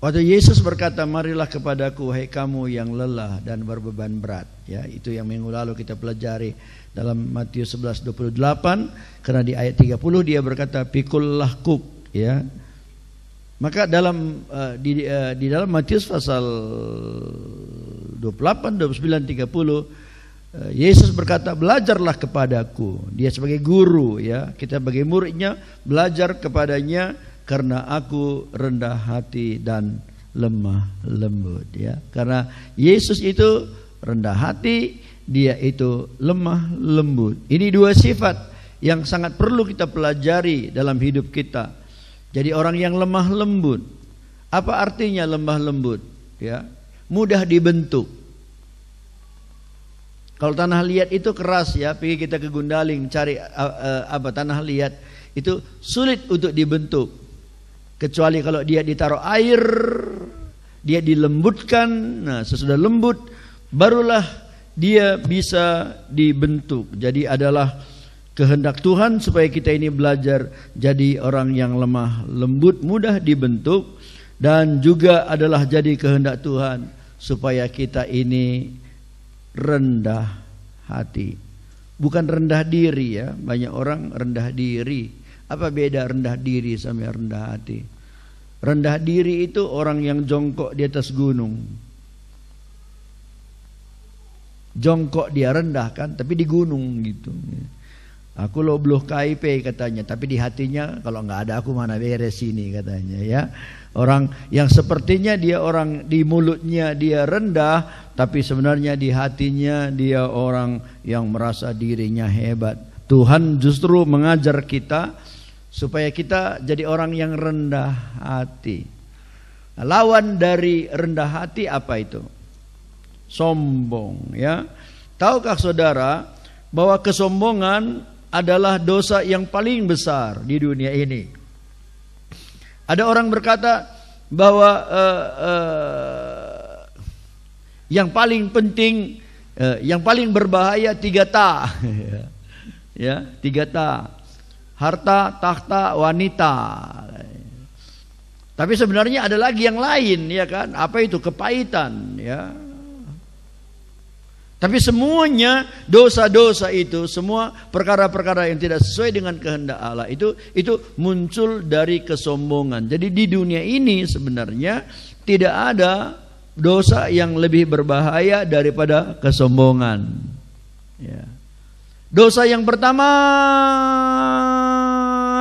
Waktu Yesus berkata, marilah kepadaku hai kamu yang lelah dan berbeban berat. Ya, itu yang minggu lalu kita pelajari dalam Matius 11:28. Karena di ayat 30 dia berkata, pikullah kuk. Ya, maka dalam di dalam Matius pasal 28, 29, 30 Yesus berkata, belajarlah kepadaku. Dia sebagai guru, ya, kita sebagai muridnya belajar kepadanya, karena aku rendah hati dan lemah lembut, ya. Karena Yesus itu rendah hati, dia itu lemah lembut. Ini dua sifat yang sangat perlu kita pelajari dalam hidup kita. Jadi orang yang lemah lembut, apa artinya lemah lembut? Ya, mudah dibentuk. Kalau tanah liat itu keras, ya, pergi kita ke Gundaling cari tanah liat itu sulit untuk dibentuk. Kecuali kalau dia ditaruh air, dia dilembutkan. Nah, sesudah lembut barulah dia bisa dibentuk. Jadi adalah kehendak Tuhan supaya kita ini belajar jadi orang yang lemah lembut, mudah dibentuk. Dan juga adalah jadi kehendak Tuhan supaya kita ini rendah hati. Bukan rendah diri, ya. Banyak orang rendah diri. Apa beda rendah diri sama rendah hati? Rendah diri itu orang yang jongkok di atas gunung. Jongkok dia rendah kan, tapi di gunung gitu. Aku lo beluh KIP katanya, tapi di hatinya kalau nggak ada aku mana beres ini katanya, ya. Orang yang sepertinya dia orang di mulutnya dia rendah, tapi sebenarnya di hatinya dia orang yang merasa dirinya hebat. Tuhan justru mengajar kita supaya kita jadi orang yang rendah hati. Nah, lawan dari rendah hati apa itu? Sombong, ya. Tahukah saudara bahwa kesombongan adalah dosa yang paling besar di dunia ini? Ada orang berkata bahwa yang paling penting, yang paling berbahaya 3 ta. Ya, 3 ta. Harta, takhta, wanita. Tapi sebenarnya ada lagi yang lain, ya kan? Apa itu? Kepahitan, ya. Tapi semuanya dosa-dosa itu, semua perkara-perkara yang tidak sesuai dengan kehendak Allah itu muncul dari kesombongan. Jadi di dunia ini sebenarnya tidak ada dosa yang lebih berbahaya daripada kesombongan. Ya. Dosa yang pertama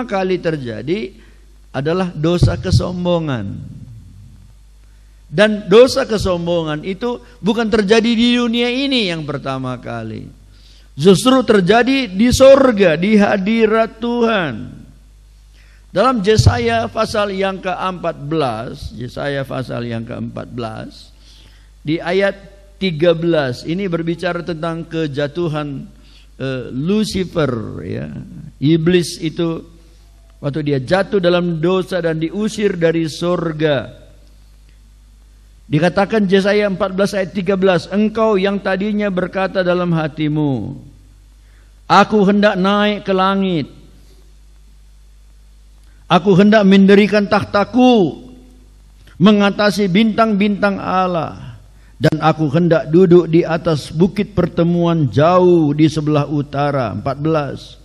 kali terjadi adalah dosa kesombongan. Dan dosa kesombongan itu bukan terjadi di dunia ini yang pertama kali. Justru terjadi di sorga, di hadirat Tuhan. Dalam Yesaya pasal yang ke-14, Yesaya pasal yang ke-14, di ayat 13, ini berbicara tentang kejatuhan Lucifer, ya. Iblis itu waktu dia jatuh dalam dosa dan diusir dari sorga. Dikatakan Yesaya 14 ayat 13, engkau yang tadinya berkata dalam hatimu, aku hendak naik ke langit, aku hendak mendirikan takhtaku mengatasi bintang-bintang Allah, dan aku hendak duduk di atas bukit pertemuan jauh di sebelah utara. 14,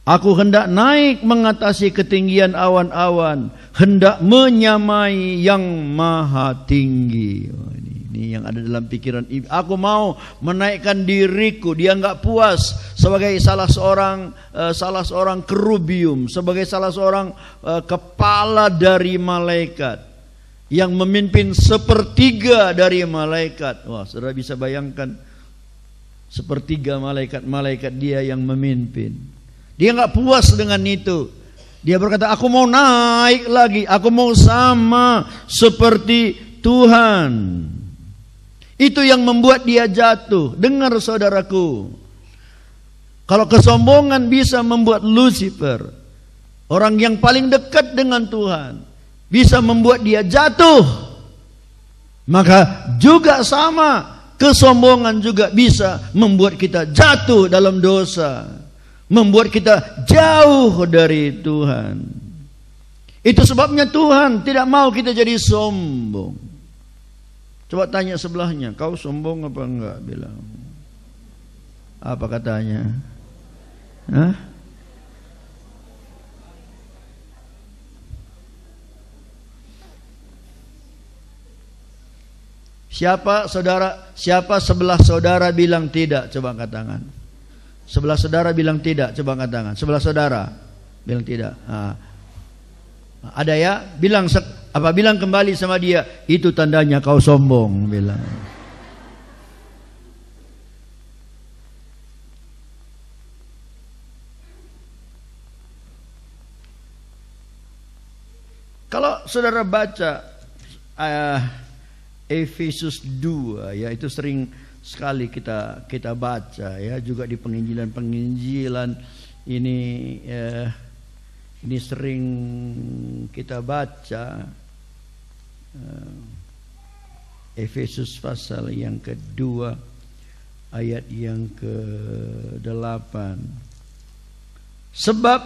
aku hendak naik mengatasi ketinggian awan-awan, hendak menyamai yang maha tinggi. Oh, ini yang ada dalam pikiran. Aku mau menaikkan diriku. Dia enggak puas sebagai salah seorang kerubium, sebagai salah seorang kepala dari malaikat yang memimpin sepertiga dari malaikat. Wah, saudara bisa bayangkan sepertiga malaikat dia yang memimpin. Dia enggak puas dengan itu. Dia berkata, aku mau naik lagi, aku mau sama seperti Tuhan. Itu yang membuat dia jatuh. Dengar saudaraku, kalau kesombongan bisa membuat Lucifer, orang yang paling dekat dengan Tuhan, bisa membuat dia jatuh, maka juga sama, kesombongan juga bisa membuat kita jatuh dalam dosa, membuat kita jauh dari Tuhan. Itu sebabnya Tuhan tidak mau kita jadi sombong. Coba tanya sebelahnya, kau sombong apa enggak? Bilang. Apa katanya? Hah? Siapa sebelah saudara bilang tidak? Coba angkat tangan. Sebelah saudara bilang tidak, coba angkat tangan. Sebelah saudara bilang tidak. Ada ya? Bilang kembali sama dia, itu tandanya kau sombong, bilang. Kalau saudara baca Efesus 2 ya, itu sering sekali kita baca ya, juga di penginjilan ini sering kita baca. Efesus pasal yang kedua ayat yang ke-8. Sebab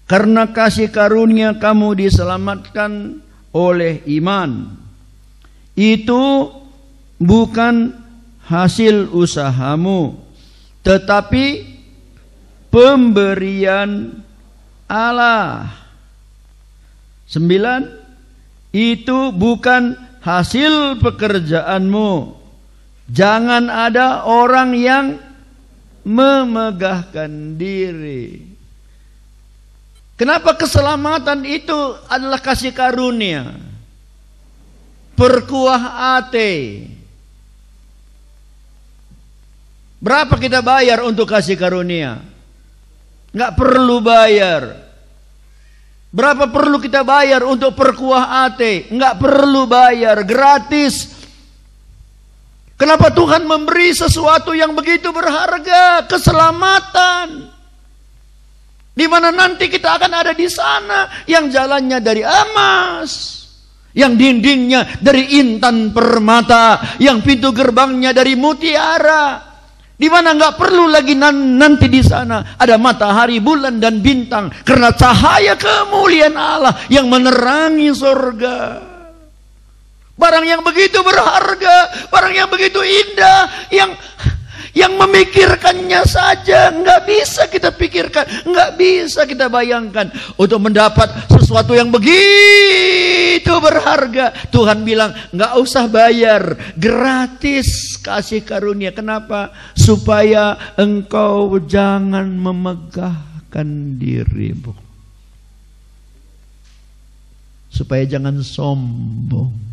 karena kasih karunia kamu diselamatkan oleh iman. Itu bukan hasil usahamu, tetapi pemberian Allah. 9. Itu bukan hasil pekerjaanmu. Jangan ada orang yang memegahkan diri. Kenapa keselamatan itu adalah kasih karunia? Perkuah hati. Berapa kita bayar untuk kasih karunia? Nggak perlu bayar. Berapa perlu kita bayar untuk perkuah hati? Nggak perlu bayar, gratis. Kenapa Tuhan memberi sesuatu yang begitu berharga? Keselamatan. Di mana nanti kita akan ada di sana, yang jalannya dari emas, yang dindingnya dari intan permata, yang pintu gerbangnya dari mutiara. Di mana nggak perlu lagi nanti di sana ada matahari, bulan dan bintang, karena cahaya kemuliaan Allah yang menerangi surga. Barang yang begitu berharga, barang yang begitu indah, yang memikirkannya saja nggak bisa kita pikirkan, nggak bisa kita bayangkan. Untuk mendapat sesuatu yang begitu berharga, Tuhan bilang nggak usah bayar, gratis kasih karunia. Kenapa? Supaya engkau jangan memegahkan dirimu, supaya jangan sombong.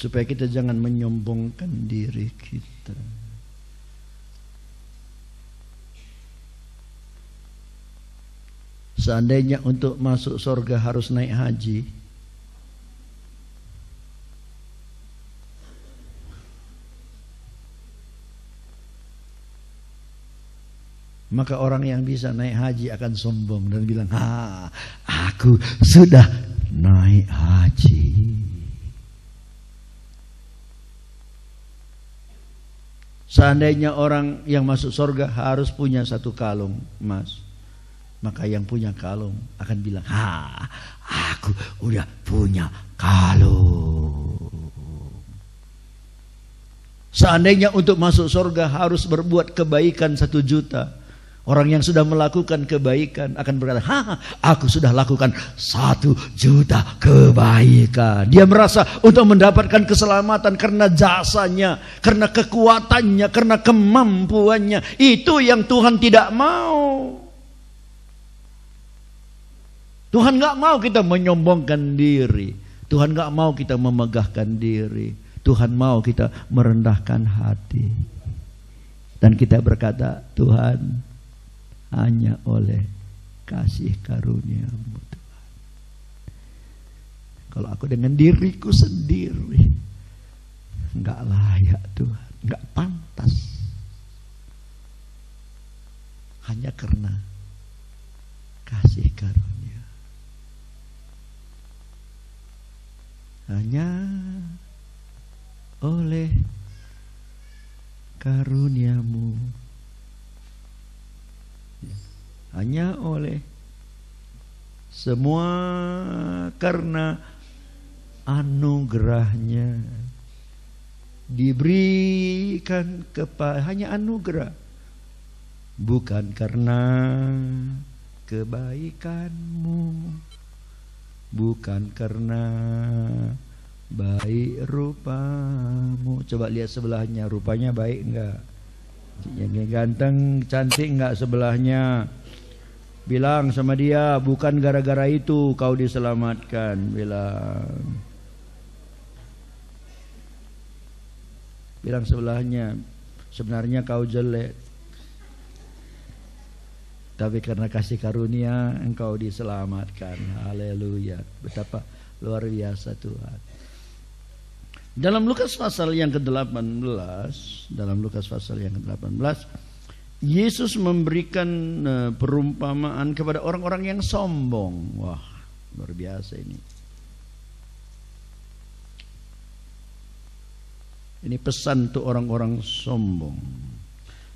Supaya kita jangan menyombongkan diri kita. Seandainya untuk masuk surga harus naik haji, maka orang yang bisa naik haji akan sombong dan bilang, aku sudah naik haji. Seandainya orang yang masuk surga harus punya satu kalung emas, maka yang punya kalung akan bilang, aku udah punya kalung. Seandainya untuk masuk surga harus berbuat kebaikan 1 juta, orang yang sudah melakukan kebaikan akan berkata, aku sudah lakukan 1 juta kebaikan. Dia merasa untuk mendapatkan keselamatan karena jasanya, karena kekuatannya, karena kemampuannya. Itu yang Tuhan tidak mau. Tuhan gak mau kita menyombongkan diri. Tuhan gak mau kita memegahkan diri. Tuhan mau kita merendahkan hati. Dan kita berkata, Tuhan, hanya oleh kasih karunia-Mu, Tuhan. Kalau aku dengan diriku sendiri enggak layak, Tuhan, enggak pantas. Hanya karena kasih karunia. Hanya oleh karuniamu. Hanya oleh, semua karena anugerahnya diberikan kepada, hanya anugerah, bukan karena kebaikanmu, bukan karena baik rupamu. Coba lihat sebelahnya, rupanya baik enggak? Yang ganteng cantik enggak sebelahnya? Bilang sama dia, bukan gara-gara itu kau diselamatkan. Bilang sebelahnya, sebenarnya kau jelek, tapi karena kasih karunia engkau diselamatkan. Haleluya. Betapa luar biasa Tuhan. Dalam Lukas pasal yang ke-18, Yesus memberikan perumpamaan kepada orang-orang yang sombong. Wah, luar biasa ini. Ini pesan untuk orang-orang sombong.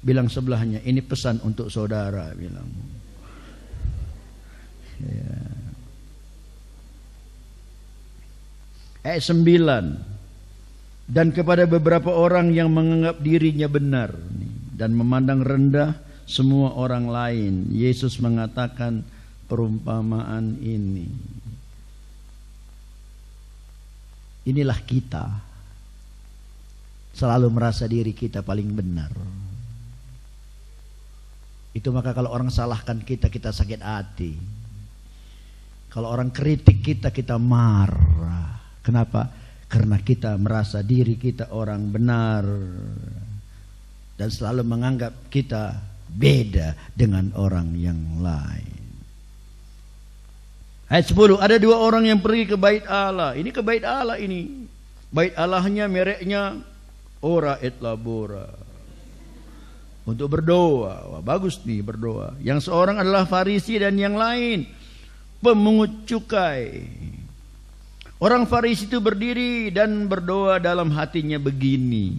Bilang sebelahnya, ini pesan untuk saudara, bilang. Ya. Ayat 9. Dan kepada beberapa orang yang menganggap dirinya benar dan memandang rendah semua orang lain, Yesus mengatakan perumpamaan ini. Inilah kita, selalu merasa diri kita paling benar. Itu maka kalau orang salahkan kita, kita sakit hati. Kalau orang kritik kita, kita marah. Kenapa? Karena kita merasa diri kita orang benar dan selalu menganggap kita beda dengan orang yang lain. Ayat 10, ada dua orang yang pergi ke bait Allah. Ini ke bait Allah ini. Bait Allahnya mereknya Ora et Labora. Untuk berdoa. Wah, bagus nih berdoa. Yang seorang adalah Farisi dan yang lain pemungut cukai. Orang Farisi itu berdiri dan berdoa dalam hatinya begini.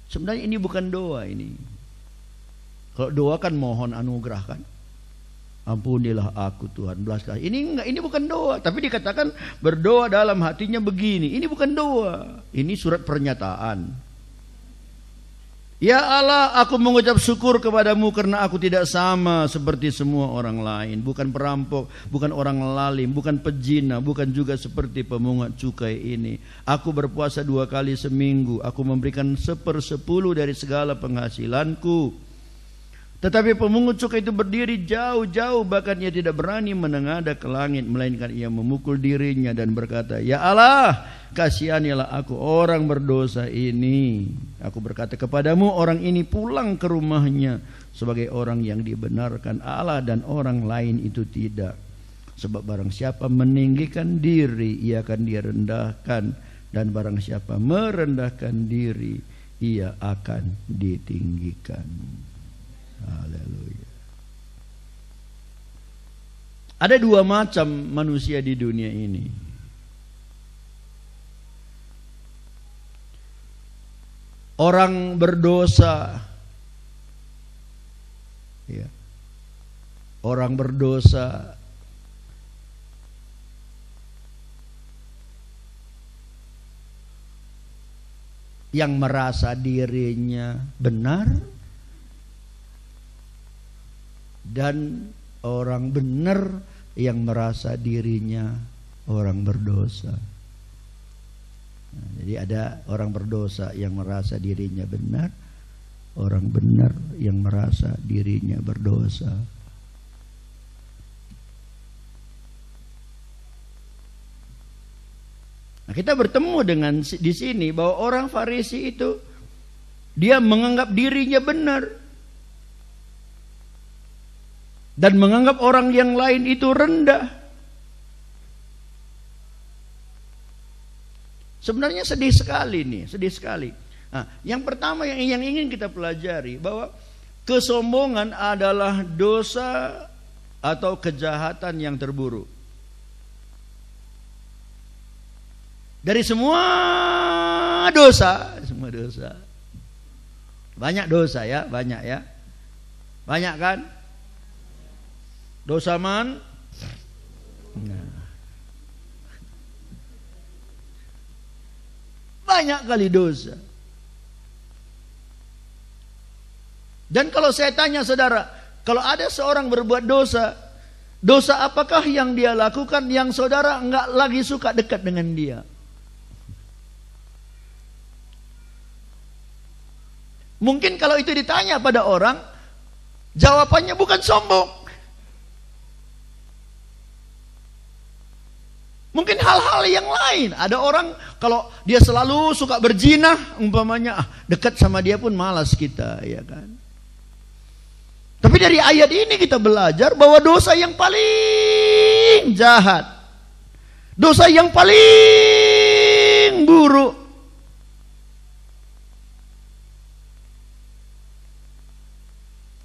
Sebenarnya ini bukan doa ini. Kalau doa kan mohon anugerah kan. Ampunilah aku Tuhan, belas kasih. Ini enggak, ini bukan doa. Tapi dikatakan berdoa dalam hatinya begini. Ini bukan doa. Ini surat pernyataan. Ya Allah, aku mengucap syukur kepadamu karena aku tidak sama seperti semua orang lain. Bukan perampok, bukan orang lalim, bukan pezina, bukan juga seperti pemungut cukai ini. Aku berpuasa 2 kali seminggu. Aku memberikan 1/10 dari segala penghasilanku. Tetapi pemungut cukai itu berdiri jauh-jauh, bahkan ia tidak berani menengadah ke langit, melainkan ia memukul dirinya dan berkata, Ya Allah, kasihanilah aku orang berdosa ini. Aku berkata kepadamu, orang ini pulang ke rumahnya sebagai orang yang dibenarkan Allah dan orang lain itu tidak. Sebab barang siapa meninggikan diri, ia akan direndahkan, dan barang siapa merendahkan diri, ia akan ditinggikan. Haleluya. Ada 2 macam manusia di dunia ini. Orang berdosa, ya. Orang berdosa yang merasa dirinya benar, dan orang benar yang merasa dirinya orang berdosa. Nah, jadi ada orang berdosa yang merasa dirinya benar, orang benar yang merasa dirinya berdosa. Nah, kita bertemu dengan di sini bahwa orang Farisi itu dia menganggap dirinya benar dan menganggap orang yang lain itu rendah. Sebenarnya sedih sekali nih, sedih sekali. Nah, yang pertama yang ingin kita pelajari bahwa kesombongan adalah dosa atau kejahatan yang terburuk. Dari semua dosa, semua dosa. Banyak dosa ya, banyak ya. Banyak kan? Dosa man. Nah. Banyak kali dosa. Dan kalau saya tanya saudara, kalau ada seorang berbuat dosa, dosa apakah yang dia lakukan yang saudara enggak lagi suka dekat dengan dia? Mungkin kalau itu ditanya pada orang, jawabannya bukan sombong. Mungkin hal-hal yang lain. Ada orang kalau dia selalu suka berzina, umpamanya dekat sama dia pun malas kita, ya kan? Tapi dari ayat ini kita belajar bahwa dosa yang paling jahat, dosa yang paling buruk,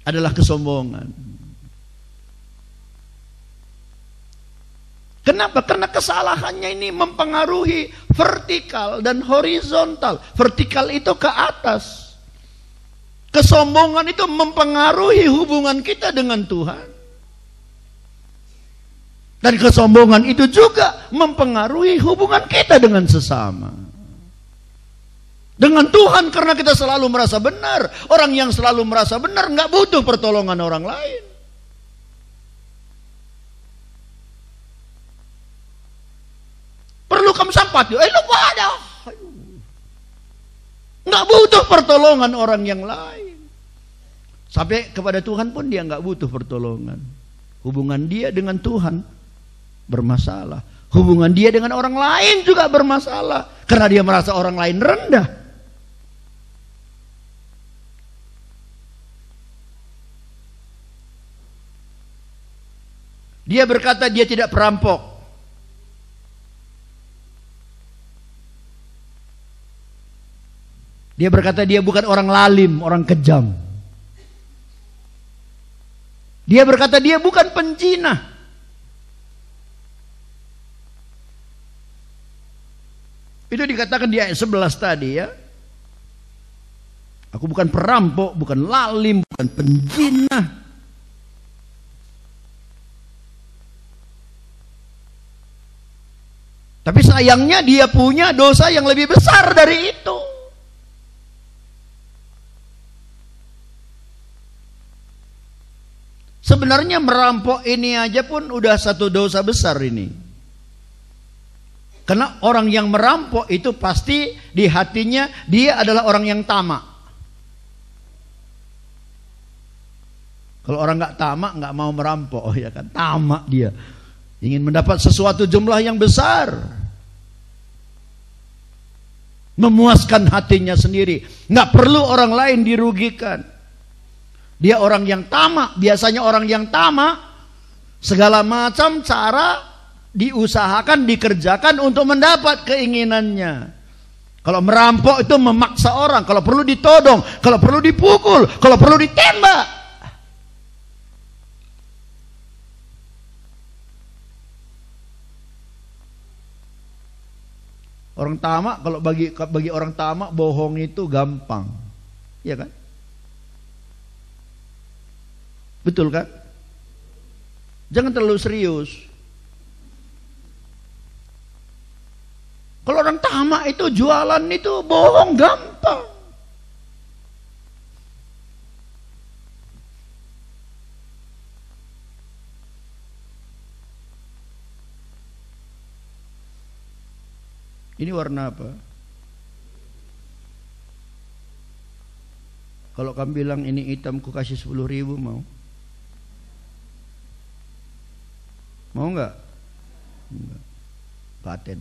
adalah kesombongan. Kenapa? Karena kesalahannya ini mempengaruhi vertikal dan horizontal. Vertikal itu ke atas. Kesombongan itu mempengaruhi hubungan kita dengan Tuhan. Dan kesombongan itu juga mempengaruhi hubungan kita dengan sesama. Dengan Tuhan, karena kita selalu merasa benar. Orang yang selalu merasa benar nggak butuh pertolongan orang lain. Perlu kamu sampat, lupa ada. Nggak butuh pertolongan orang yang lain. Sampai kepada Tuhan pun dia nggak butuh pertolongan. Hubungan dia dengan Tuhan bermasalah. Hubungan dia dengan orang lain juga bermasalah. Karena dia merasa orang lain rendah. Dia berkata dia tidak perampok. Dia berkata dia bukan orang lalim, orang kejam. Dia berkata dia bukan penzina. Itu dikatakan di ayat 11 tadi ya. Aku bukan perampok, bukan lalim, bukan penzina. Tapi sayangnya dia punya dosa yang lebih besar dari itu. Sebenarnya merampok ini aja pun udah satu dosa besar ini. Karena orang yang merampok itu pasti di hatinya dia adalah orang yang tamak. Kalau orang nggak tamak nggak mau merampok, ya kan? Tamak dia, ingin mendapat sesuatu jumlah yang besar, memuaskan hatinya sendiri, nggak perlu orang lain dirugikan. Dia orang yang tamak. Biasanya orang yang tamak segala macam cara diusahakan, dikerjakan untuk mendapat keinginannya. Kalau merampok itu memaksa orang, kalau perlu ditodong, kalau perlu dipukul, kalau perlu ditembak. Orang tamak, kalau bagi orang tamak bohong itu gampang, ya kan? Betul kan? Jangan terlalu serius. Kalau orang tamak itu jualan itu bohong gampang. Ini warna apa? Kalau kamu bilang ini hitam, ku kasih 10.000, mau? Mau nggak? Enggak. Paten.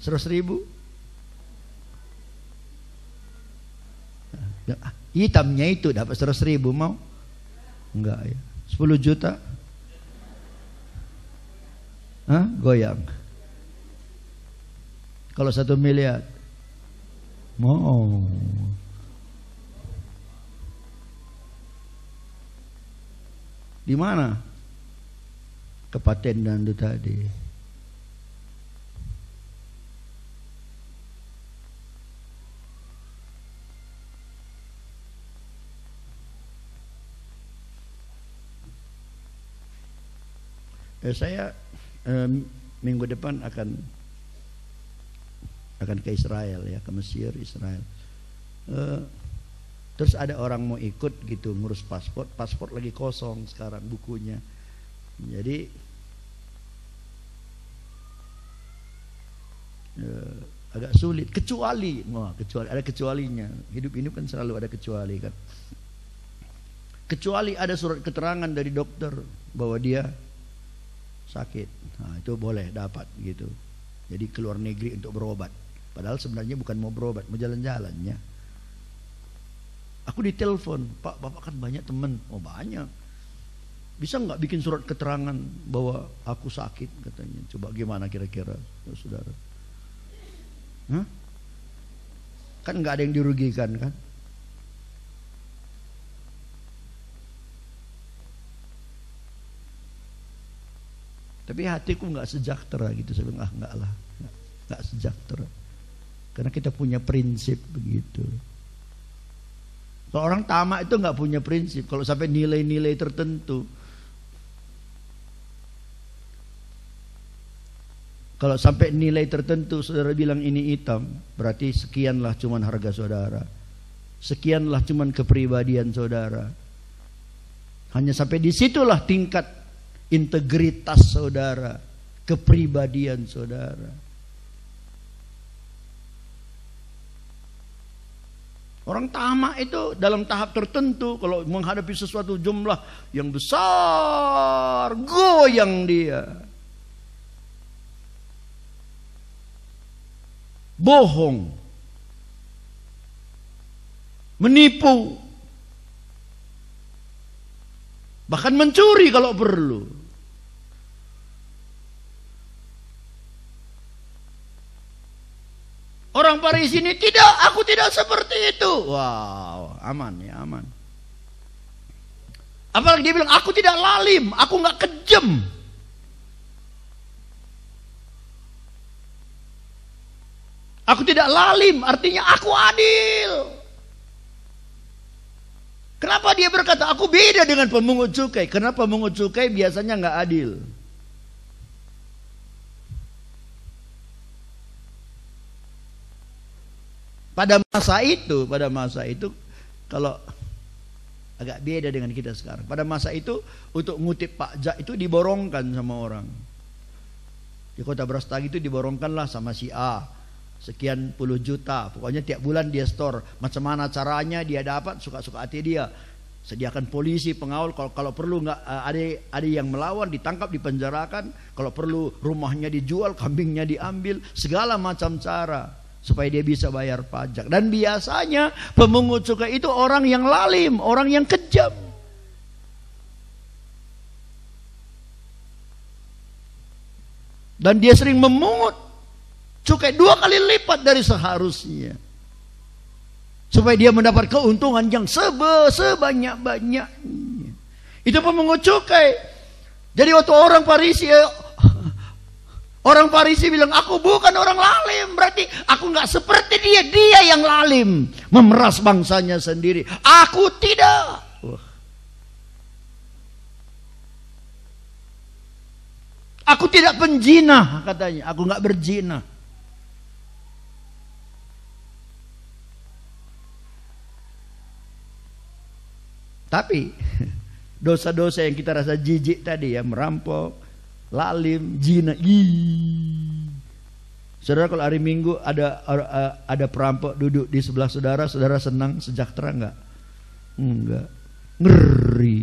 100.000. Hitamnya itu dapat 100.000, mau? Enggak ya. 10 juta? Hah? Goyang. Kalau 1 miliar? Mau. Di mana? Kepatenan itu tadi. Saya minggu depan akan ke Israel ya, ke Mesir, Israel. Terus ada orang mau ikut gitu ngurus paspor lagi kosong sekarang bukunya. Jadi agak sulit, kecuali ada kecualinya. Hidup ini kan selalu ada kecuali kan. Kecuali ada surat keterangan dari dokter bahwa dia sakit, nah, itu boleh dapat gitu. Jadi keluar negeri untuk berobat. Padahal sebenarnya bukan mau berobat, mau jalan-jalannya. Aku ditelepon, Pak, Bapak kan banyak teman. Oh banyak. Bisa nggak bikin surat keterangan bahwa aku sakit katanya. Coba gimana kira-kira, saudara? Hah? Kan nggak ada yang dirugikan kan? Tapi hatiku nggak sejahtera gitu. Saya bilang enggak lah, nggak sejahtera. Karena kita punya prinsip begitu. Kalau orang tamak itu nggak punya prinsip. Kalau sampai nilai-nilai tertentu, kalau sampai nilai tertentu saudara bilang ini hitam, berarti sekianlah cuman harga saudara, sekianlah cuman kepribadian saudara. Hanya sampai disitulah tingkat integritas saudara, kepribadian saudara. Orang tamak itu dalam tahap tertentu, kalau menghadapi sesuatu jumlah yang besar, goyang dia. Bohong, menipu, bahkan mencuri kalau perlu. Orang Farisi ini tidak, aku tidak seperti itu. Wow, aman ya, aman. Apalagi dia bilang aku tidak lalim, aku nggak kejam. Aku tidak lalim, artinya aku adil. Kenapa dia berkata aku beda dengan pemungut cukai? Karena pemungut cukai biasanya nggak adil. Pada masa itu kalau agak beda dengan kita sekarang. Pada masa itu untuk ngutip pajak itu diborongkan sama orang. Di kota Brastagi itu diborongkanlah sama si A. Sekian puluh juta. Pokoknya tiap bulan dia store. Macam mana caranya dia dapat, suka-suka hati dia. Sediakan polisi, pengawal. Kalau perlu nggak ada yang melawan, ditangkap, dipenjarakan. Kalau perlu rumahnya dijual, kambingnya diambil. Segala macam cara supaya dia bisa bayar pajak. Dan biasanya pemungut cukai itu orang yang lalim, orang yang kejam. Dan dia sering memungut cukai 2 kali lipat dari seharusnya, supaya dia mendapat keuntungan yang sebanyak-banyaknya. Itu pemungut cukai. Jadi waktu orang Farisi bilang aku bukan orang lalim, berarti aku nggak seperti dia yang lalim, memeras bangsanya sendiri. Aku tidak. Aku tidak penjinah katanya, aku nggak berzina. Tapi dosa-dosa yang kita rasa jijik tadi ya, merampok, lalim, zina. Saudara, kalau hari Minggu ada perampok duduk di sebelah saudara, saudara senang, sejahtera enggak? Enggak. Ngeri.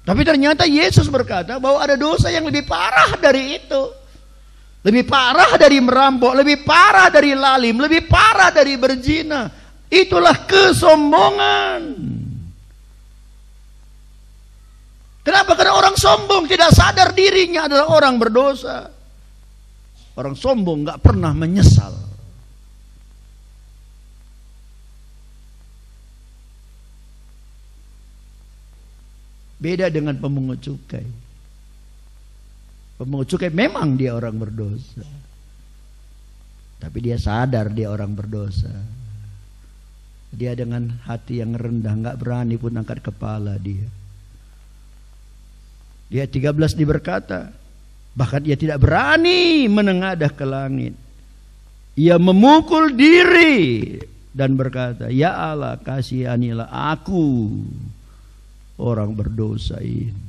Tapi ternyata Yesus berkata bahwa ada dosa yang lebih parah dari itu. Lebih parah dari merampok, lebih parah dari lalim, lebih parah dari berzina. Itulah kesombongan. Kenapa? Karena orang sombong tidak sadar dirinya adalah orang berdosa. Orang sombong nggak pernah menyesal. Beda dengan pemungut cukai. Pemungut cukai memang dia orang berdosa, tapi dia sadar dia orang berdosa. Dia dengan hati yang rendah, nggak berani pun angkat kepala dia. Di ayat 13 diberkata, bahkan ia tidak berani menengadah ke langit. Ia memukul diri dan berkata, ya Allah, kasihanilah aku, orang berdosa ini.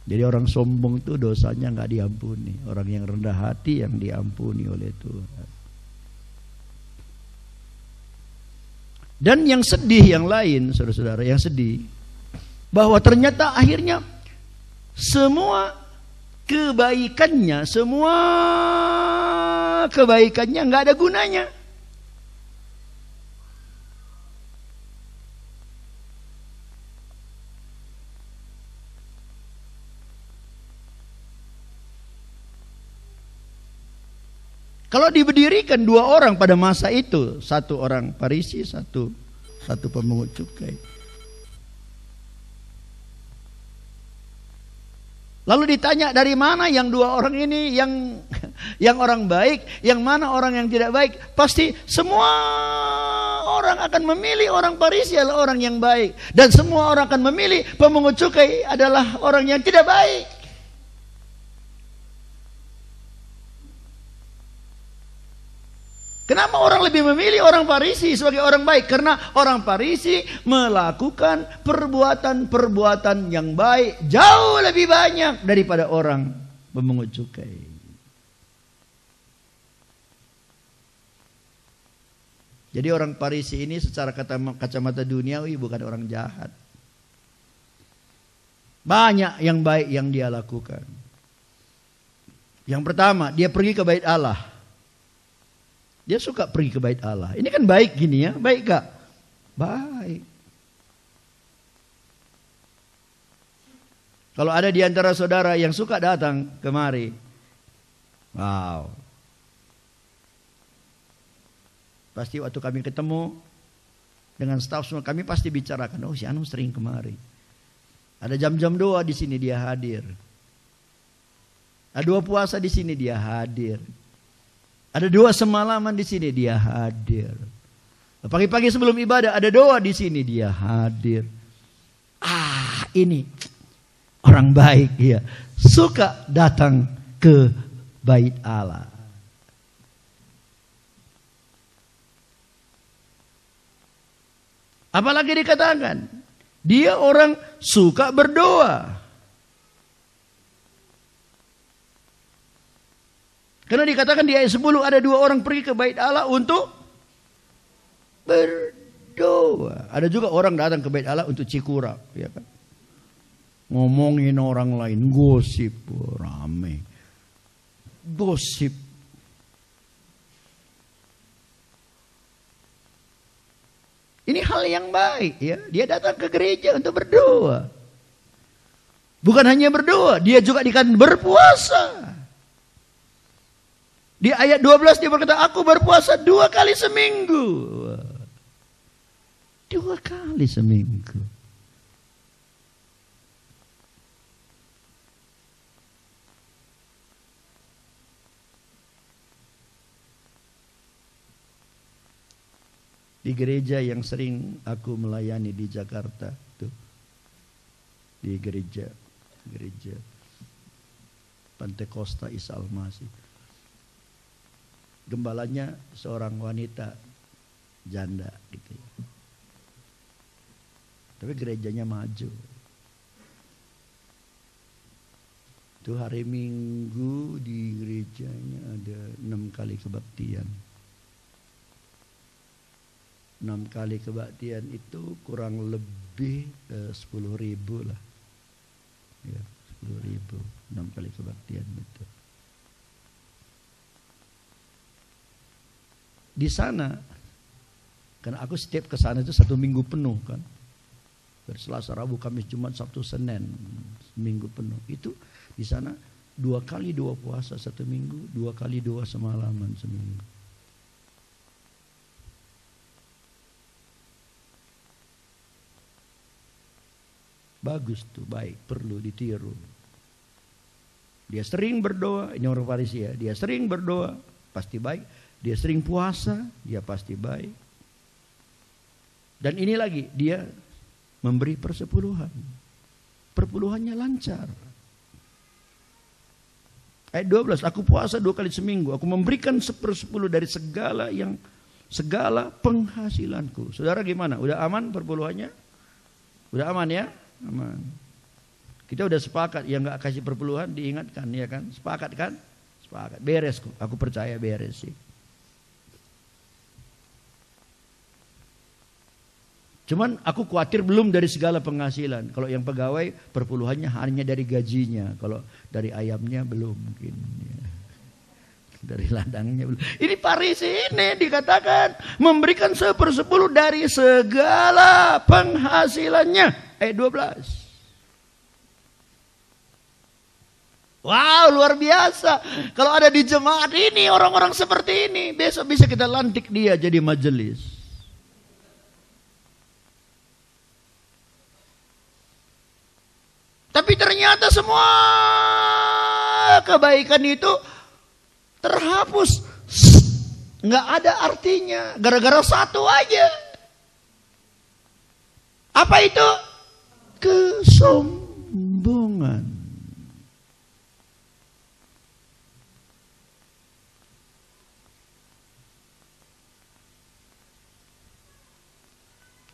Jadi orang sombong itu dosanya nggak diampuni. Orang yang rendah hati yang diampuni oleh Tuhan. Dan yang sedih yang lain, saudara-saudara, yang sedih, bahwa ternyata akhirnya semua kebaikannya nggak ada gunanya. Kalau diberdirikan dua orang pada masa itu, satu orang Farisi, satu pemungut cukai. Lalu ditanya dari mana yang dua orang ini yang orang baik, yang mana orang yang tidak baik? Pasti semua orang akan memilih orang Farisi adalah orang yang baik, dan semua orang akan memilih pemungut cukai adalah orang yang tidak baik. Kenapa orang lebih memilih orang Farisi sebagai orang baik? Karena orang Farisi melakukan perbuatan-perbuatan yang baik jauh lebih banyak daripada orang pemungut cukai. Jadi orang Farisi ini secara kacamata duniawi bukan orang jahat. Banyak yang baik yang dia lakukan. Yang pertama, dia pergi ke bait Allah. Dia suka pergi ke bait Allah. Ini kan baik gini ya, baik gak? Baik. Kalau ada di antara saudara yang suka datang kemari, wow. Pasti waktu kami ketemu dengan staf semua, kami pasti bicarakan, oh si Anu sering kemari. Ada jam-jam doa di sini dia hadir. Ada dua puasa di sini dia hadir. Ada dua semalaman di sini dia hadir. Pagi-pagi sebelum ibadah ada doa di sini dia hadir. Ini orang baik ya. Suka datang ke bait Allah. Apalagi dikatakan, dia orang suka berdoa. Karena dikatakan di ayat 10 ada dua orang pergi ke bait Allah untuk berdoa. Ada juga orang datang ke bait Allah untuk cikurap, ya kan? Ngomongin orang lain, gosip, rame. Gosip. Ini hal yang baik ya. Dia datang ke gereja untuk berdoa. Bukan hanya berdoa, dia juga dikatakan berpuasa. Di ayat 12 dia berkata, aku berpuasa 2 kali seminggu. 2 kali seminggu. Di gereja yang sering aku melayani di Jakarta tuh. Di gereja Pantai Costa Isa Al-Masih. Gembalanya seorang wanita janda gitu ya. Tapi gerejanya maju. Itu hari Minggu di gerejanya ada 6 kali kebaktian. 6 kali kebaktian itu kurang lebih 10.000 lah. Ya, 10.000, 6 kali kebaktian itu. Di sana, karena aku setiap ke sana itu 1 minggu penuh kan. Dari Selasa, Rabu, Kamis, Jumat, Sabtu, Senin, minggu penuh. Itu di sana 2 kali 2 puasa 1 minggu, 2 kali 2 semalaman seminggu. Bagus tuh, baik, perlu ditiru. Dia sering berdoa, ini orang Farisi ya, dia sering berdoa, pasti baik. Dia sering puasa, dia pasti baik. Dan ini lagi, dia memberi persepuluhan. Perpuluhannya lancar. Ayat 12, aku puasa 2 kali seminggu. Aku memberikan 1/10 dari segala penghasilanku. Saudara gimana? Udah aman perpuluhannya? Udah aman ya? Aman. Kita udah sepakat, yang gak kasih perpuluhan diingatkan, ya kan? Sepakat kan? Sepakat. Beres, aku percaya beres sih. Cuman aku khawatir belum dari segala penghasilan. Kalau yang pegawai perpuluhannya hanya dari gajinya. Kalau dari ayamnya belum mungkin. Ya. Dari ladangnya belum. Ini Farisi ini dikatakan memberikan 1/10 dari segala penghasilannya. Ayat 12. Wow, luar biasa. Kalau ada di jemaat ini orang-orang seperti ini, besok bisa kita lantik dia jadi majelis. Tapi ternyata semua kebaikan itu terhapus. Nggak ada artinya. Gara-gara satu aja. Apa itu? Kesombongan.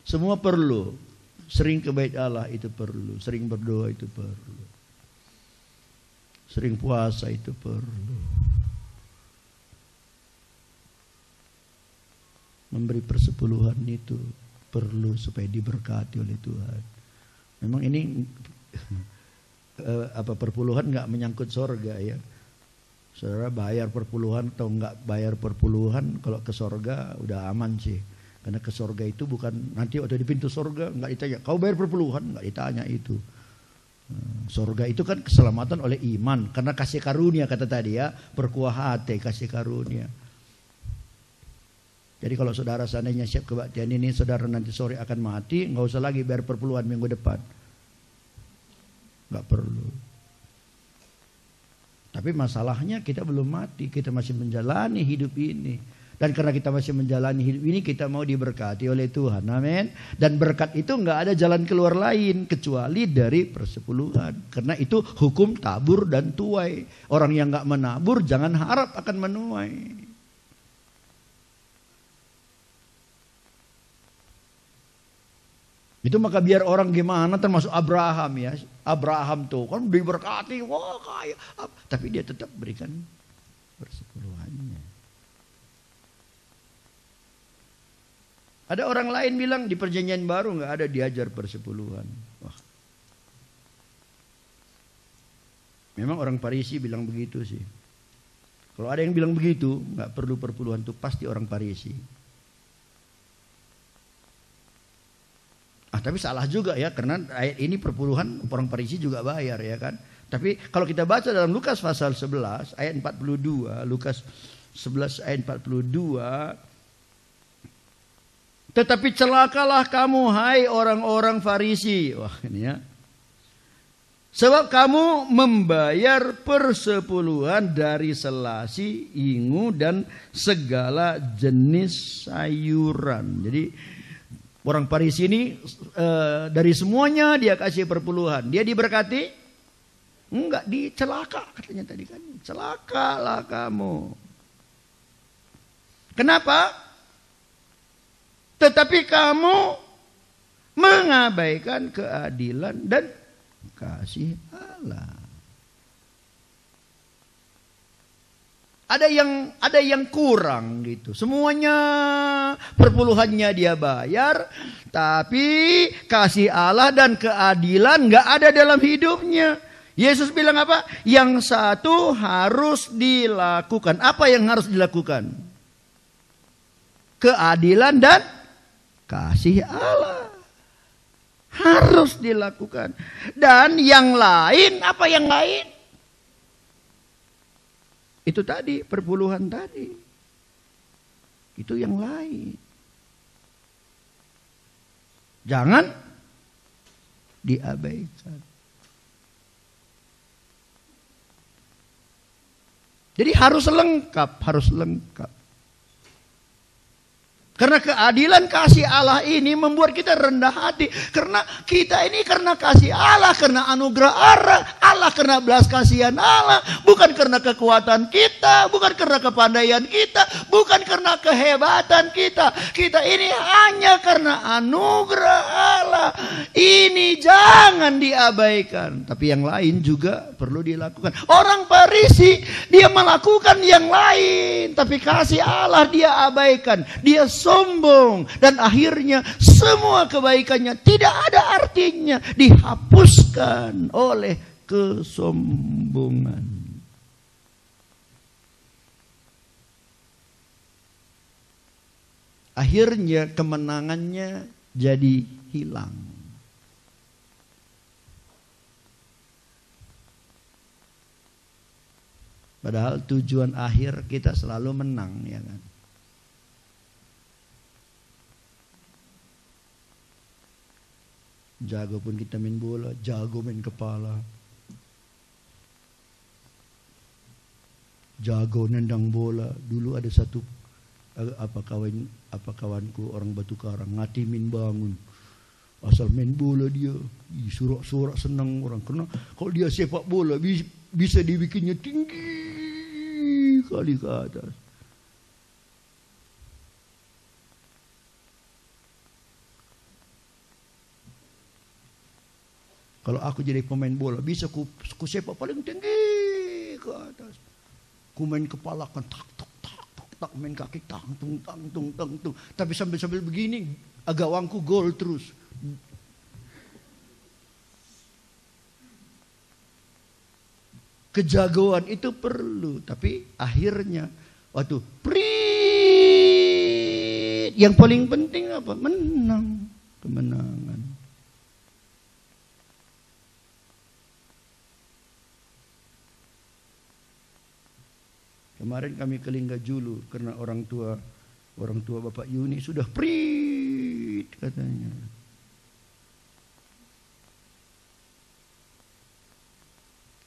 Semua perlu. Sering ke bait Allah itu perlu. Sering berdoa itu perlu. Sering puasa itu perlu. Memberi persepuluhan itu perlu supaya diberkati oleh Tuhan. Memang ini perpuluhan nggak menyangkut sorga ya. Saudara bayar perpuluhan atau nggak bayar perpuluhan, kalau ke sorga udah aman sih. Karena ke sorga itu bukan nanti waktu di pintu sorga nggak ditanya kau bayar perpuluhan, nggak ditanya itu. Sorga itu kan keselamatan oleh iman karena kasih karunia kata tadi ya, berkuah hati kasih karunia. Jadi kalau saudara seandainya siap kebaktian ini, saudara nanti sore akan mati, nggak usah lagi bayar perpuluhan minggu depan, nggak perlu. Tapi masalahnya kita belum mati, kita masih menjalani hidup ini. Dan karena kita masih menjalani hidup ini, kita mau diberkati oleh Tuhan. Amin. Dan berkat itu nggak ada jalan keluar lain kecuali dari persepuluhan. Karena itu hukum tabur dan tuai. Orang yang nggak menabur jangan harap akan menuai. Itu maka biar orang gimana, termasuk Abraham ya. Abraham tuh kan diberkati, wah kaya. Tapi dia tetap berikan persepuluhannya. Ada orang lain bilang di perjanjian baru nggak ada diajar persepuluhan. Wah. Memang orang Farisi bilang begitu sih. Kalau ada yang bilang begitu, nggak perlu perpuluhan itu pasti orang Farisi. Tapi salah juga ya, karena ayat ini perpuluhan orang Farisi juga bayar ya kan. Tapi kalau kita baca dalam Lukas pasal 11 ayat 42, Lukas 11 ayat 42. Tetapi celakalah kamu hai orang-orang Farisi. Wah ini ya. Sebab kamu membayar persepuluhan dari selasi, ingu dan segala jenis sayuran. Jadi orang Farisi ini dari semuanya dia kasih perpuluhan. Dia diberkati? Enggak, dicelaka katanya tadi kan. Celakalah kamu. Kenapa? Tetapi kamu mengabaikan keadilan dan kasih Allah. Ada yang kurang gitu. Semuanya perpuluhannya dia bayar, tapi kasih Allah dan keadilan nggak ada dalam hidupnya. Yesus bilang apa? Yang satu harus dilakukan. Apa yang harus dilakukan? Keadilan dan kasih Allah harus dilakukan. Dan yang lain, apa yang lain? Itu tadi, perpuluhan tadi. Itu yang lain. Jangan diabaikan. Jadi harus lengkap, harus lengkap. Karena keadilan kasih Allah ini membuat kita rendah hati. Karena kita ini karena kasih Allah, karena anugerah Allah, karena belas kasihan Allah. Bukan karena kekuatan kita, bukan karena kepandaian kita, bukan karena kehebatan kita. Kita ini hanya karena anugerah Allah. Ini jangan diabaikan. Tapi yang lain juga perlu dilakukan. Orang Farisi, dia melakukan yang lain. Tapi kasih Allah dia abaikan. Dia sombong, dan akhirnya semua kebaikannya tidak ada artinya, dihapuskan oleh kesombongan. Akhirnya kemenangannya jadi hilang. Padahal tujuan akhir kita selalu menang, ya kan? Jago pun kita main bola, jago main kepala, jago nendang bola. Dulu ada satu kawanku orang Batu Karang, ngatimin bangun, asal main bola dia, sorak-sorak senang orang. Karena kalau dia sepak bola bisa dibikinnya tinggi kali ke atas. Kalau aku jadi pemain bola, bisa ku sepak paling tinggi ke atas. Ku main kepala kan tak tak tak tak tak, main kaki tang tung tang tung tang tung. Tapi sambil begini, agak wangku gol terus. Kejagoan itu perlu, tapi akhirnya waktu yang paling penting apa? Menang, kemenangan. Kemarin kami ke Linggajulu karena orang tua Bapak Yuni sudah prit katanya.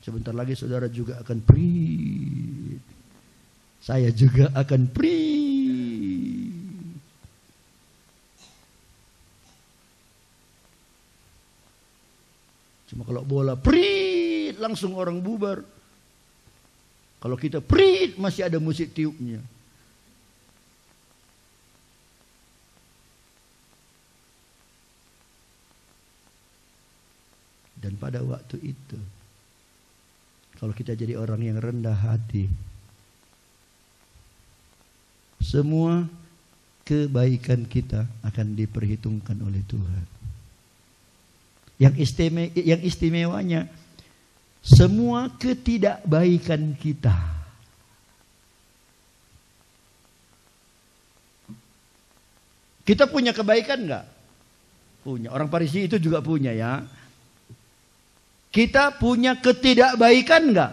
Sebentar lagi saudara juga akan prit. Saya juga akan prit. Cuma kalau bola prit langsung orang bubar. Kalau kita prit masih ada musik tiupnya. Dan pada waktu itu, kalau kita jadi orang yang rendah hati, semua kebaikan kita akan diperhitungkan oleh Tuhan. Yang istimewanya, semua ketidakbaikan kita punya kebaikan enggak? Punya. Orang Farisi itu juga punya, ya. Kita punya ketidakbaikan enggak?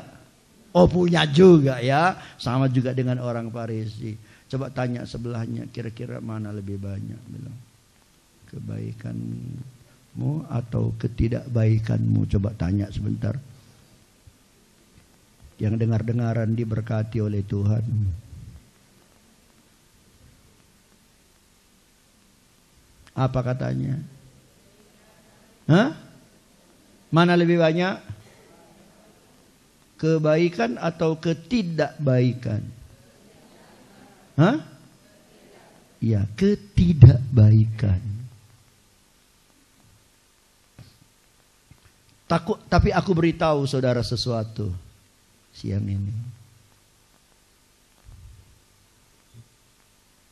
Oh, punya juga, ya. Sama juga dengan orang Farisi. Coba tanya sebelahnya, kira-kira mana lebih banyak? Bilang, kebaikanmu atau ketidakbaikanmu? Coba tanya sebentar. Yang dengar-dengaran diberkati oleh Tuhan. Apa katanya? Hah? Mana lebih banyak? Kebaikan atau ketidakbaikan? Hah? Ya, ketidakbaikan. Tapi aku beritahu saudara sesuatu siang ini.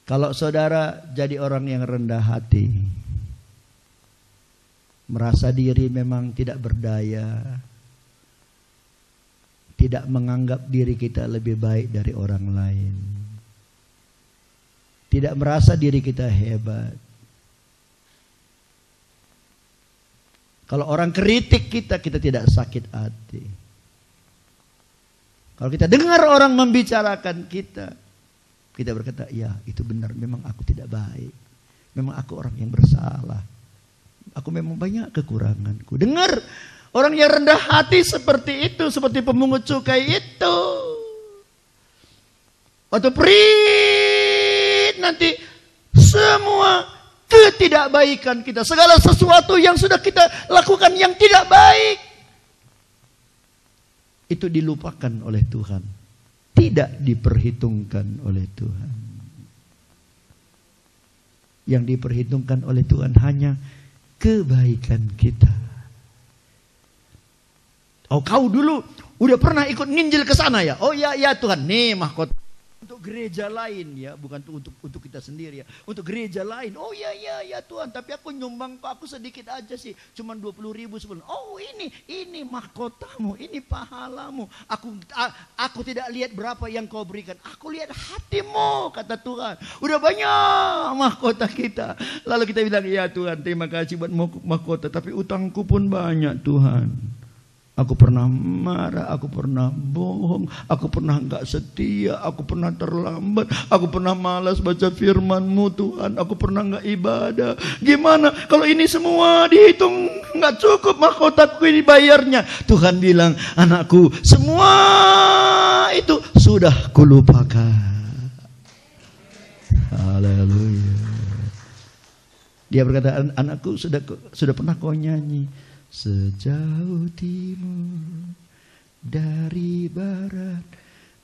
Kalau saudara jadi orang yang rendah hati, merasa diri memang tidak berdaya, tidak menganggap diri kita lebih baik dari orang lain, tidak merasa diri kita hebat. Kalau orang kritik kita, kita tidak sakit hati. Kalau kita dengar orang membicarakan kita, kita berkata, ya itu benar, memang aku tidak baik. Memang aku orang yang bersalah. Aku memang banyak kekuranganku. Dengar orang yang rendah hati seperti itu, seperti pemungut cukai itu. Waktu prit nanti semua ketidakbaikan kita, segala sesuatu yang sudah kita lakukan yang tidak baik, itu dilupakan oleh Tuhan, tidak diperhitungkan oleh Tuhan. Yang diperhitungkan oleh Tuhan hanya kebaikan kita. Oh, kau dulu udah pernah ikut nginjil ke sana ya? Oh ya Tuhan, nih mahkota untuk gereja lain ya, bukan untuk kita sendiri ya, untuk gereja lain. Oh ya Tuhan, tapi aku nyumbang kok aku sedikit aja sih, cuman 20.000 sebulan. Oh ini mahkotamu, ini pahalamu. Aku tidak lihat berapa yang kau berikan, aku lihat hatimu, kata Tuhan. Udah banyak mahkota kita. Lalu kita bilang, ya Tuhan, terima kasih buat mahkota, tapi utangku pun banyak Tuhan. Aku pernah marah, aku pernah bohong, aku pernah gak setia, aku pernah terlambat, aku pernah malas baca firman-Mu Tuhan, aku pernah gak ibadah. Gimana kalau ini semua dihitung gak cukup mahkotaku ini bayarnya? Tuhan bilang, anakku, semua itu sudah kulupakan. Haleluya. Dia berkata, anakku, sudah pernah kau nyanyi, sejauh timur dari barat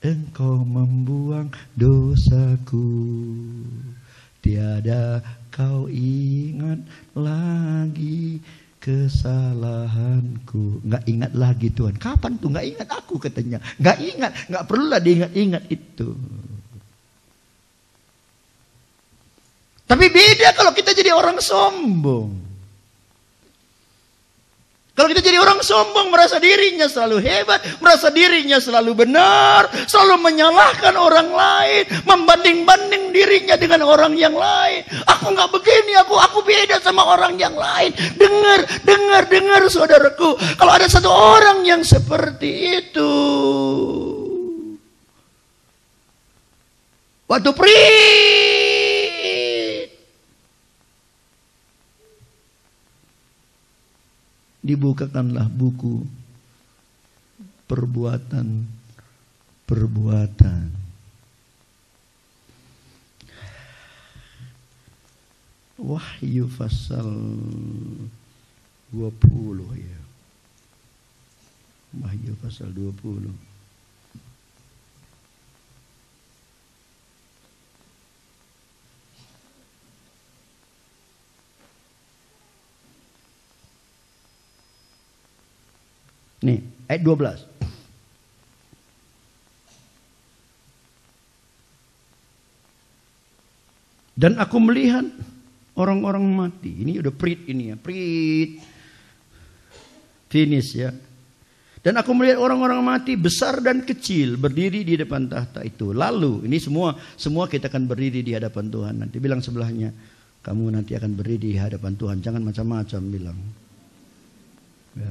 engkau membuang dosaku, tiada kau ingat lagi kesalahanku. Nggak ingat lagi Tuhan. Kapan tuh nggak ingat aku, katanya. Nggak ingat, nggak perlulah diingat-ingat itu. Tapi beda kalau kita jadi orang sombong. Kalau kita jadi orang sombong, merasa dirinya selalu hebat, merasa dirinya selalu benar, selalu menyalahkan orang lain, membanding-banding dirinya dengan orang yang lain. Aku nggak begini, aku beda sama orang yang lain. Dengar saudaraku, kalau ada satu orang yang seperti itu, waktu dibukakanlah buku perbuatan. Wahyu pasal 20 ya. Wahyu pasal 20. Nih, ayat 12. Dan aku melihat orang-orang mati. Ini udah ini ya, finish ya. Dan aku melihat orang-orang mati besar dan kecil berdiri di depan tahta itu. Lalu, ini semua kita akan berdiri di hadapan Tuhan. Nanti bilang sebelahnya, kamu nanti akan berdiri di hadapan Tuhan. Jangan macam-macam bilang. Ya.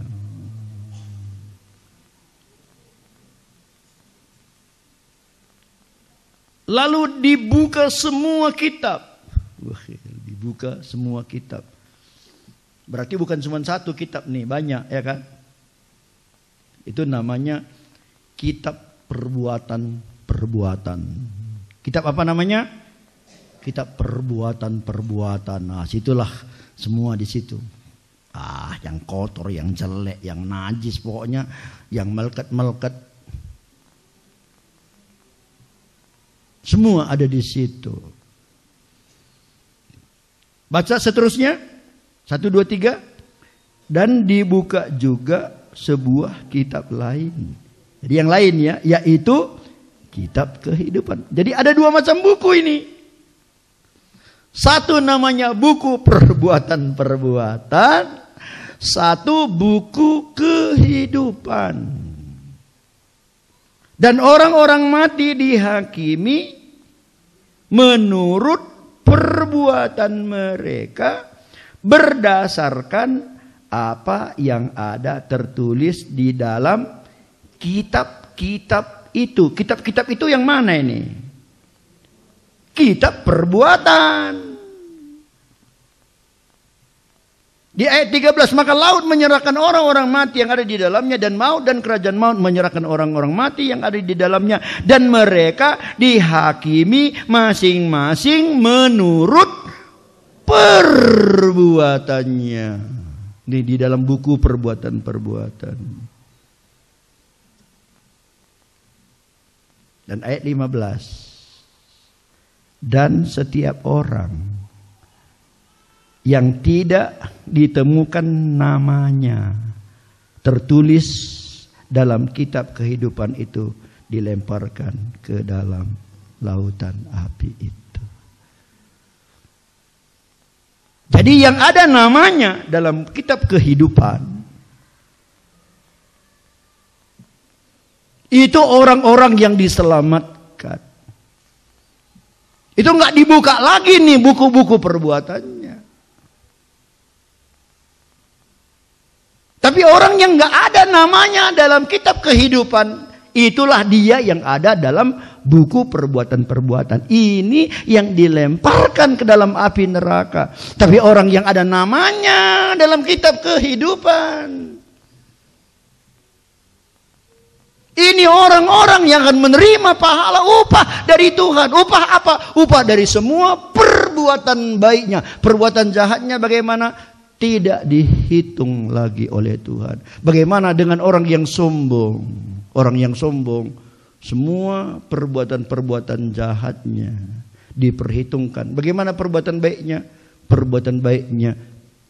Lalu dibuka semua kitab. Dibuka semua kitab. Berarti bukan cuma satu kitab nih, banyak ya kan? Itu namanya kitab perbuatan. Kitab apa namanya? Kitab perbuatan. Nah, situlah semua di situ. Yang kotor, yang jelek, yang najis, pokoknya yang meleket. Semua ada di situ. Baca seterusnya. 1, 2, 3. Dan dibuka juga sebuah kitab lain. Jadi yang lain ya, yaitu kitab kehidupan. Jadi ada 2 macam buku ini. Satu namanya buku perbuatan. Satu buku kehidupan. Dan orang-orang mati dihakimi menurut perbuatan mereka berdasarkan apa yang ada tertulis di dalam kitab-kitab itu. Kitab-kitab itu yang mana ini? Kitab perbuatan. Di ayat 13, maka laut menyerahkan orang-orang mati yang ada di dalamnya, dan maut dan kerajaan maut menyerahkan orang-orang mati yang ada di dalamnya, dan mereka dihakimi masing-masing menurut perbuatannya. Ini di dalam buku perbuatan-perbuatan. Dan ayat 15. Dan setiap orang yang tidak ditemukan namanya tertulis dalam kitab kehidupan itu dilemparkan ke dalam lautan api itu. Jadi yang ada namanya dalam kitab kehidupan itu orang-orang yang diselamatkan. Itu nggak dibuka lagi nih buku-buku perbuatannya. Tapi orang yang nggak ada namanya dalam kitab kehidupan, itulah dia yang ada dalam buku perbuatan-perbuatan. Ini yang dilemparkan ke dalam api neraka. Tapi orang yang ada namanya dalam kitab kehidupan, ini orang-orang yang akan menerima pahala upah dari Tuhan. Upah apa? Upah dari semua perbuatan baiknya. Perbuatan jahatnya bagaimana? Tidak dihitung lagi oleh Tuhan. Bagaimana dengan orang yang sombong? Orang yang sombong, semua perbuatan-perbuatan jahatnya diperhitungkan. Bagaimana perbuatan baiknya? Perbuatan baiknya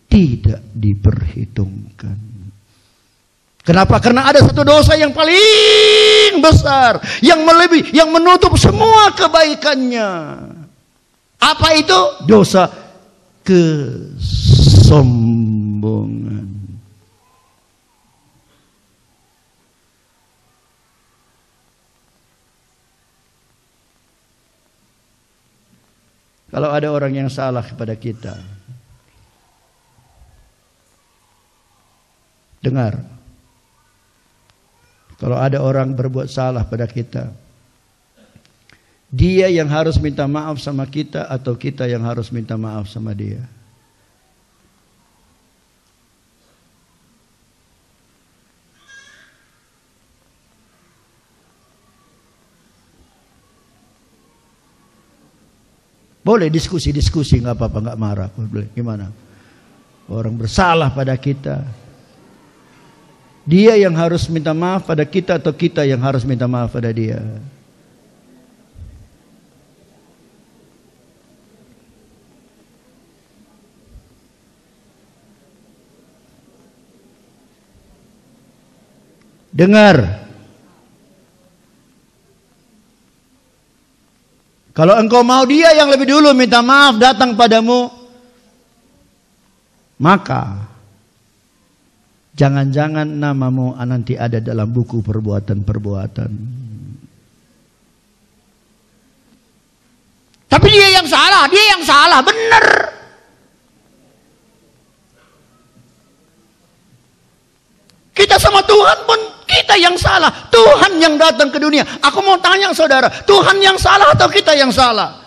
tidak diperhitungkan. Kenapa? Karena ada satu dosa yang paling besar, yang melebihi, yang menutup semua kebaikannya. Apa itu? Dosa kesombongan. Kalau ada orang yang salah kepada kita, dengar. Kalau ada orang berbuat salah pada kita, dia yang harus minta maaf sama kita atau kita yang harus minta maaf sama dia? Boleh diskusi-diskusi, nggak apa-apa, nggak marah. Boleh. Gimana? Orang bersalah pada kita, dia yang harus minta maaf pada kita atau kita yang harus minta maaf pada dia? Dengar. Kalau engkau mau dia yang lebih dulu minta maaf datang padamu, maka jangan-jangan namamu nanti ada dalam buku perbuatan-perbuatan. Tapi dia yang salah, benar. Kita sama Tuhan pun kita yang salah. Tuhan yang datang ke dunia. Aku mau tanya saudara, Tuhan yang salah atau kita yang salah?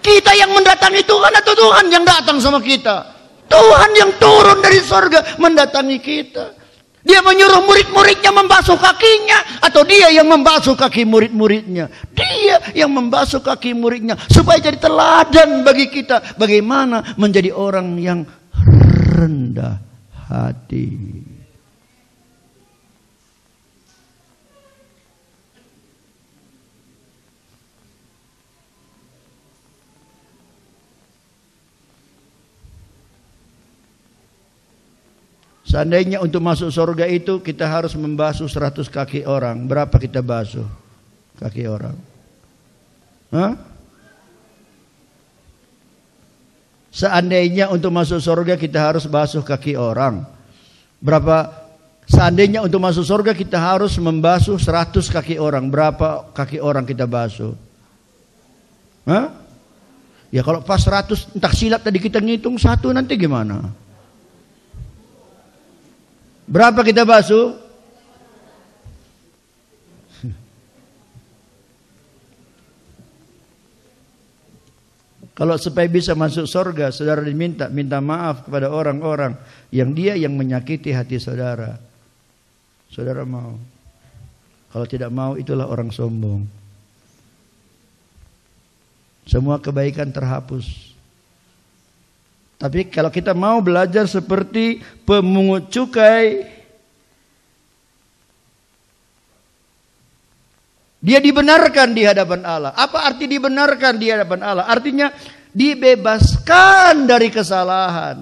Kita yang mendatangi Tuhan atau Tuhan yang datang sama kita? Tuhan yang turun dari surga mendatangi kita. Dia menyuruh murid-muridnya membasuh kakinya atau dia yang membasuh kaki murid-muridnya? Dia yang membasuh kaki muridnya supaya jadi teladan bagi kita bagaimana menjadi orang yang rendah hati. Seandainya untuk masuk surga itu kita harus membasuh 100 kaki orang. Berapa kita basuh kaki orang? Hah? Seandainya untuk masuk surga kita harus basuh kaki orang. Berapa? Seandainya untuk masuk surga kita harus membasuh 100 kaki orang. Berapa kaki orang kita basuh? Hah? Ya kalau pas 100 entah silap tadi kita ngitung satu nanti gimana? Berapa kita basuh? Kalau supaya bisa masuk surga, saudara minta maaf kepada orang-orang yang dia yang menyakiti hati saudara. Saudara mau? Kalau tidak mau, itulah orang sombong. Semua kebaikan terhapus. Tapi kalau kita mau belajar seperti pemungut cukai, dia dibenarkan di hadapan Allah. Apa arti dibenarkan di hadapan Allah? Artinya dibebaskan dari kesalahan.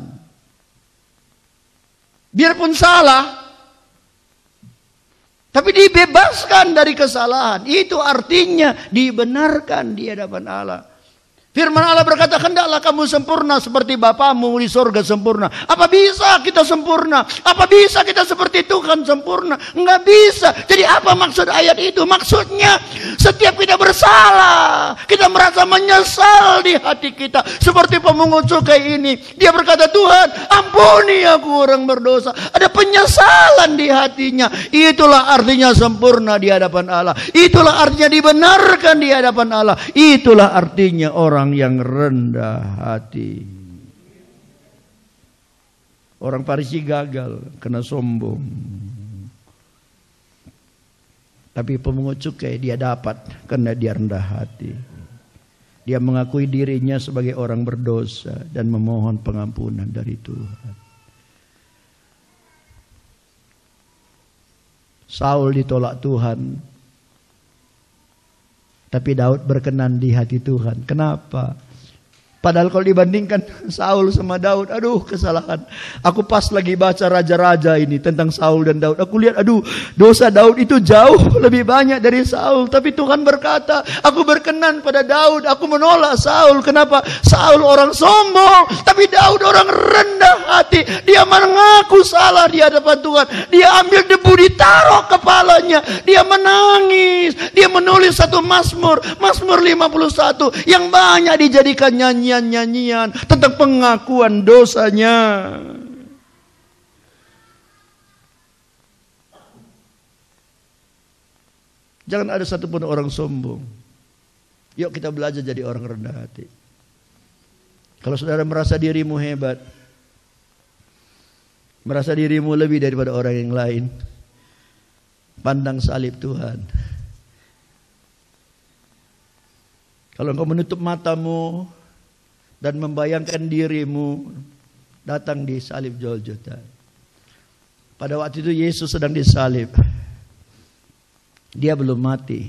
Biarpun salah, tapi dibebaskan dari kesalahan. Itu artinya dibenarkan di hadapan Allah. Firman Allah berkata, hendaklah kamu sempurna seperti Bapamu di sorga sempurna. Apa bisa kita sempurna? Apa bisa kita seperti Tuhan sempurna? Enggak bisa. Jadi apa maksud ayat itu? Maksudnya setiap kita bersalah, kita merasa menyesal di hati kita. Seperti pemungut cukai ini. Dia berkata, Tuhan ampuni aku orang berdosa. Ada penyesalan di hatinya. Itulah artinya sempurna di hadapan Allah. Itulah artinya dibenarkan di hadapan Allah. Itulah artinya orang yang rendah hati. Orang Farisi gagal karena sombong. Tapi pemungut cukai dia dapat karena dia rendah hati. Dia mengakui dirinya sebagai orang berdosa dan memohon pengampunan dari Tuhan. Saul ditolak Tuhan, tapi Daud berkenan di hati Tuhan. Kenapa? Padahal kalau dibandingkan Saul sama Daud, aduh kesalahan. Aku pas lagi baca raja-raja ini tentang Saul dan Daud. Aku lihat, aduh dosa Daud itu jauh lebih banyak dari Saul. Tapi Tuhan berkata, aku berkenan pada Daud. Aku menolak Saul. Kenapa? Saul orang sombong, tapi Daud orang rendah hati. Dia mengaku salah di hadapan Tuhan. Dia ambil debu ditaruh kepalanya. Dia menangis. Dia menulis satu Mazmur 51 yang banyak dijadikan nyanyian tentang pengakuan dosanya. Jangan ada satupun orang sombong. Yuk kita belajar jadi orang rendah hati. Kalau saudara merasa dirimu hebat, merasa dirimu lebih daripada orang yang lain, pandang salib Tuhan. Kalau engkau menutup matamu dan membayangkan dirimu datang di salib Golgota. Pada waktu itu Yesus sedang disalib. Dia belum mati.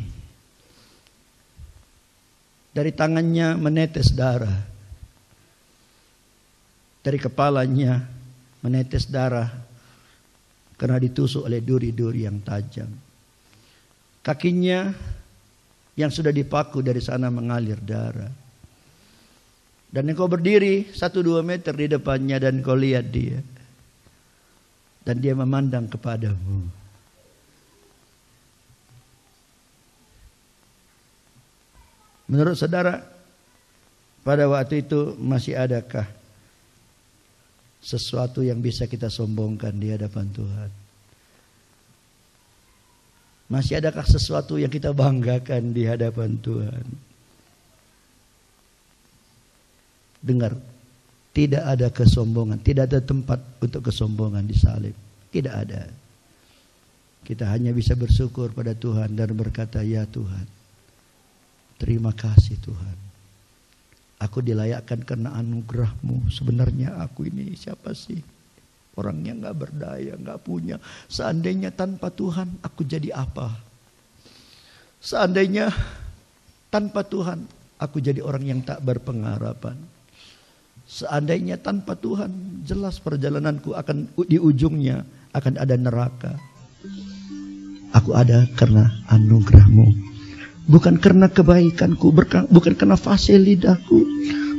Dari tangannya menetes darah. Dari kepalanya menetes darah karena ditusuk oleh duri-duri yang tajam. Kakinya yang sudah dipaku dari sana mengalir darah. Dan engkau berdiri 1-2 meter di depannya dan kau lihat dia. Dan dia memandang kepadamu. Menurut saudara, pada waktu itu masih adakah sesuatu yang bisa kita sombongkan di hadapan Tuhan? Masih adakah sesuatu yang kita banggakan di hadapan Tuhan? Dengar, tidak ada kesombongan, tidak ada tempat untuk kesombongan di salib. Tidak ada. Kita hanya bisa bersyukur pada Tuhan dan berkata, ya Tuhan, terima kasih Tuhan. Aku dilayakkan karena anugerah-Mu. Sebenarnya aku ini siapa sih? Orangnya gak berdaya, gak punya. Seandainya tanpa Tuhan, aku jadi apa? Seandainya tanpa Tuhan, aku jadi orang yang tak berpengharapan. Seandainya tanpa Tuhan, jelas perjalananku akan di ujungnya akan ada neraka. Aku ada karena anugerah-Mu. Bukan karena kebaikanku, bukan karena fasih lidahku,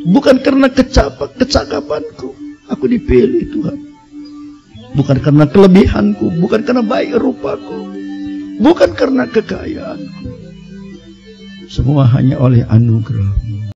bukan karena kecakapanku. Aku dipilih Tuhan. Bukan karena kelebihanku, bukan karena baik rupaku, bukan karena kekayaanku. Semua hanya oleh anugerah-Mu.